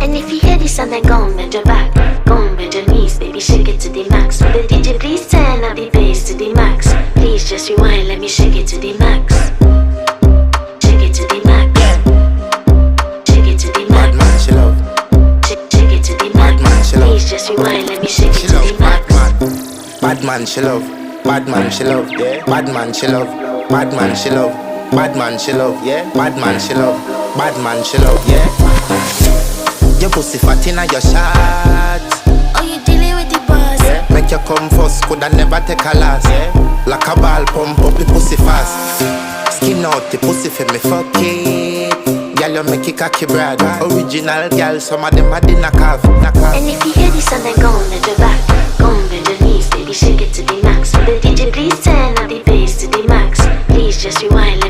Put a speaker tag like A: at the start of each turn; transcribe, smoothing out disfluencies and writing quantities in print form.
A: And if you hear this and then go on bend your back, go on bend your knees, baby, shake it to the max. Will the DJ please turn up the bass to the max? Please just rewind, let me shake it to the max. Shake it to the max. Shake it to the max.
B: Bad man, she love.
A: Shake it to the max.
B: Bad man, she love.
A: Please just rewind, let me shake it
B: She
A: to
B: love
A: the max.
B: bad man, she love. Bad man, she love. Yeah. Bad man, she love. Bad man, she love. Bad man, she love. Yeah. Bad man, she love. Bad man, she love. Yeah. Your pussy fat inna your shot.
A: Oh, you dealing with the boss?
B: Yeah. Make you come first, coulda never take a last. Yeah. Like a ball, pump up the pussy fast. Skin out the pussy for me fuck it. Girl, you make it cocky brad. Original girl, some of them a dinner calf.
A: And if you hear this and then go on bend your back, go on bend your knees, baby, shake it to the max. Will the DJ please turn up the bass to the max? Please just rewind.